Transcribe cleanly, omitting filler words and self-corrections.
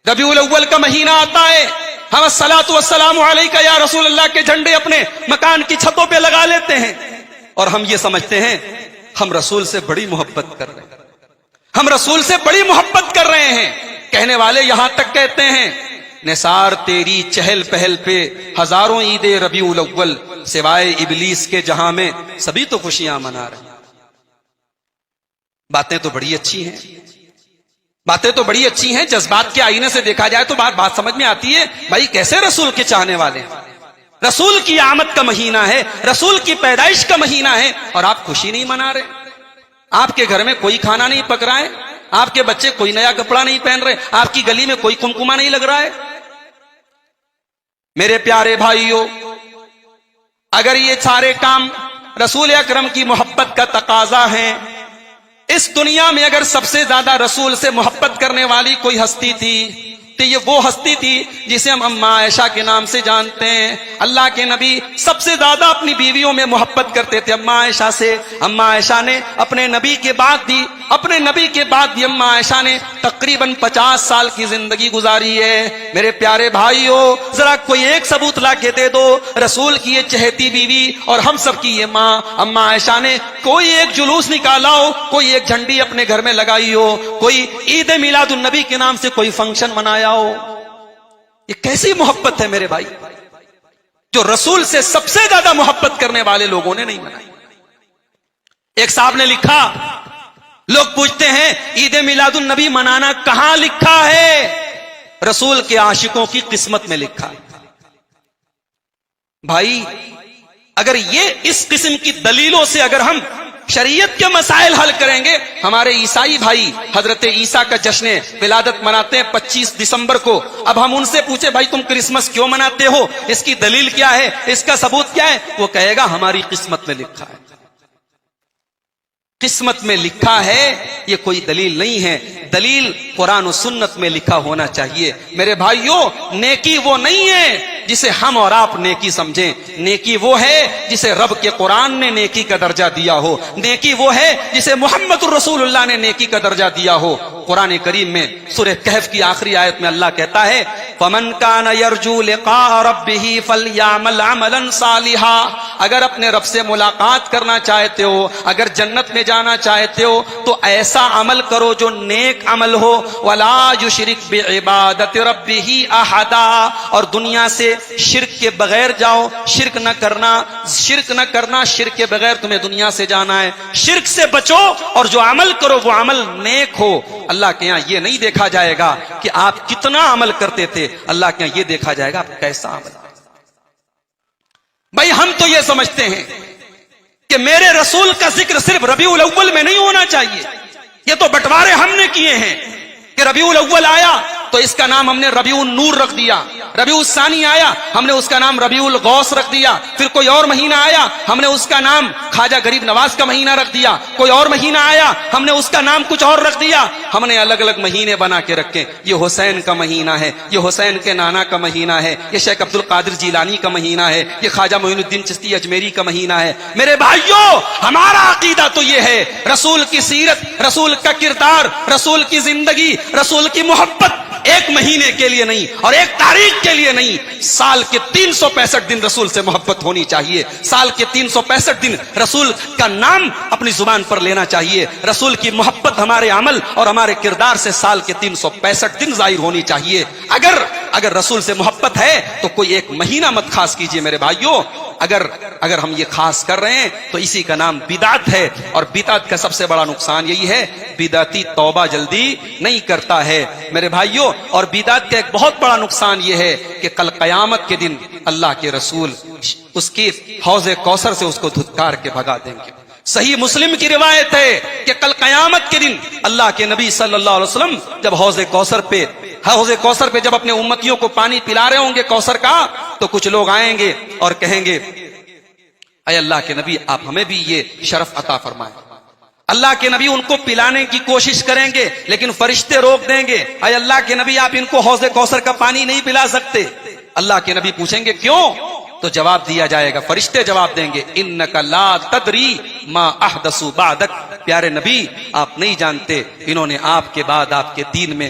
ربیع الاول کا مہینہ آتا ہے، ہم الصلاۃ والسلام علیک یا رسول اللہ کے جھنڈے اپنے مکان کی چھتوں پہ لگا لیتے ہیں، اور ہم یہ سمجھتے ہیں ہم رسول سے بڑی محبت کر رہے ہیں، ہم رسول سے بڑی محبت کر رہے ہیں۔ کہنے والے یہاں تک کہتے ہیں نثار تیری چہل پہل پہ ہزاروں عید ربیع الاول، سوائے ابلیس کے جہاں میں سبھی تو خوشیاں منا رہے ہیں۔ باتیں تو بڑی اچھی ہیں، باتیں تو بڑی اچھی ہیں، جذبات کے آئینے سے دیکھا جائے تو بات سمجھ میں آتی ہے، بھائی کیسے رسول کے چاہنے والے ہیں، رسول کی آمد کا مہینہ ہے، رسول کی پیدائش کا مہینہ ہے، اور آپ خوشی نہیں منا رہے۔ آپ کے گھر میں کوئی کھانا نہیں پک رہا ہے، آپ کے بچے کوئی نیا کپڑا نہیں پہن رہے، آپ کی گلی میں کوئی کمکما نہیں لگ رہا ہے۔ میرے پیارے بھائیوں، اگر یہ سارے کام رسول اکرم کی محبت کا تقاضا ہیں، اس دنیا میں اگر سب سے زیادہ رسول سے محبت کرنے والی کوئی ہستی تھی تو یہ وہ ہستی تھی جسے ہم اماں عائشہ کے نام سے جانتے ہیں۔ اللہ کے نبی سب سے زیادہ اپنی بیویوں میں محبت کرتے تھے اماں عائشہ سے۔ اماں عائشہ نے اپنے نبی کے بعد بھی اماں عائشہ نے تقریباً 50 سال کی زندگی گزاری ہے۔ میرے پیارے بھائیوں، ذرا کوئی ایک ثبوت لا کے دے دو، رسول کی یہ چہیتی بیوی اور ہم سب کی یہ ماں اماں عائشہ نے کوئی ایک جلوس نکالا ہو، کوئی ایک جھنڈی اپنے گھر میں لگائی ہو، کوئی عید میلاد النبی کے نام سے کوئی فنکشن منایا ہو؟ یہ کیسی محبت ہے میرے بھائی، جو رسول سے سب سے زیادہ محبت کرنے والے لوگوں نے نہیں منائی۔ ایک صاحب نے لکھا، لوگ پوچھتے ہیں عید میلاد النبی منانا کہاں لکھا ہے؟ رسول کے عاشقوں کی قسمت میں لکھا ہے۔ بھائی اگر یہ اس قسم کی دلیلوں سے اگر ہم شریعت کے مسائل حل کریں گے، ہمارے عیسائی بھائی حضرت عیسیٰ کا جشن ولادت مناتے ہیں 25 دسمبر کو، اب ہم ان سے پوچھے بھائی تم کرسمس کیوں مناتے ہو، اس کی دلیل کیا ہے، اس کا ثبوت کیا ہے؟ وہ کہے گا ہماری قسمت میں لکھا ہے۔ قسمت میں لکھا ہے، یہ کوئی دلیل نہیں ہے، دلیل قرآن و سنت میں لکھا ہونا چاہیے۔ میرے بھائیوں، نیکی وہ نہیں ہے جسے ہم اور آپ نیکی سمجھیں، نیکی وہ ہے جسے رب کے قرآن نے نیکی کا درجہ دیا ہو، نیکی وہ ہے جسے محمد الرسول اللہ نے نیکی کا درجہ دیا ہو۔ قرآن کریم میں سورہ کہف کی آخری آیت میں اللہ کہتا ہے فَمَنْ كَانَ يَرْجُو لِقَاءَ رَبِّهِ فَلْيَعْمَلْ عَمَلًا صَالِحًا، اگر اپنے رب سے ملاقات کرنا چاہتے ہو، اگر جنت میں جانا چاہتے ہو تو ایسا عمل کرو جو نیک عمل ہو، وَلَا يُشْرِكْ بِعِبَادَةِ رَبِّهِ أَحَدًا، اور دنیا سے شرک کے بغیر جاؤ، شرک نہ کرنا، شرک کے بغیر تمہیں دنیا سے جانا ہے، شرک سے بچو، اور جو عمل کرو وہ عمل نیک ہو۔ اللہ کے یہاں یہ نہیں دیکھا جائے گا کہ آپ کتنا عمل کرتے تھے، اللہ کے یہاں یہ دیکھا جائے گا آپ کیسا عمل کرتے۔ بھائی ہم تو یہ سمجھتے ہیں کہ میرے رسول کا ذکر صرف ربیع الاول میں نہیں ہونا چاہیے، یہ تو بٹوارے ہم نے کیے ہیں کہ ربیع الاول آیا تو اس کا نام ہم نے ربیع النور رکھ دیا، ربیع الثانی آیا ہم نے اس کا نام ربیع الغوث رکھ دیا، پھر کوئی اور مہینہ آیا ہم نے اس کا نام خواجہ غریب نواز کا مہینہ رکھ دیا، کوئی اور مہینہ آیا ہم نے اس کا نام کچھ اور رکھ دیا، ہم نے الگ الگ مہینے بنا کے رکھے۔ یہ حسین کا مہینہ ہے، یہ حسین کے نانا کا مہینہ ہے، یہ شیخ عبد القادر جیلانی کا مہینہ ہے، یہ خواجہ معین الدین چشتی اجمیری کا مہینہ ہے۔ میرے بھائیوں، ہمارا عقیدہ تو یہ ہے رسول کی سیرت، رسول کا کردار، رسول کی زندگی، رسول کی محبت ایک مہینے کے لیے نہیں اور ایک تاریخ کے لیے نہیں، سال کے 365 دن رسول سے محبت ہونی چاہیے، سال کے 365 دن رسول کا نام اپنی زبان پر لینا چاہیے، رسول کی محبت ہمارے عمل اور ہمارے کردار سے سال کے 365 دن ظاہر ہونی چاہیے۔ اگر رسول سے محبت ہے تو کوئی ایک مہینہ مت خاص کیجئے میرے بھائیوں، اگر ہم یہ خاص کر رہے ہیں تو اسی کا نام بدعت ہے، اور بدعت کا سب سے بڑا نقصان یہی ہے بدعتی توبہ جلدی نہیں کرتا ہے میرے بھائیوں، اور بدعت کا ایک بہت بڑا نقصان یہ ہے کہ کل قیامت کے دن اللہ کے رسول اس کی حوض کوثر سے اس کو دھتکار کے بھگا دیں گے۔ صحیح مسلم کی روایت ہے کہ کل قیامت کے دن اللہ کے نبی صلی اللہ علیہ وسلم جب حوض کوثر پہ جب اپنے امتیوں کو پانی پلا رہے ہوں گے کوثر کا، تو کچھ لوگ آئیں گے اور کہیں گے اے اللہ کے نبی آپ ہمیں بھی یہ شرف عطا فرمائیں۔ اللہ کے نبی ان کو پلانے کی کوشش کریں گے لیکن فرشتے روک دیں گے، اے اللہ کے نبی آپ ان کو حوض کوثر کا پانی نہیں پلا سکتے۔ اللہ کے نبی پوچھیں گے کیوں؟ تو جواب دیا جائے گا، فرشتے جواب دیں گے انک لا تدری ما احدثوا بعدک، پیارے نبی آپ نہیں جانتے انہوں نے آپ کے بعد آپ کے دین میں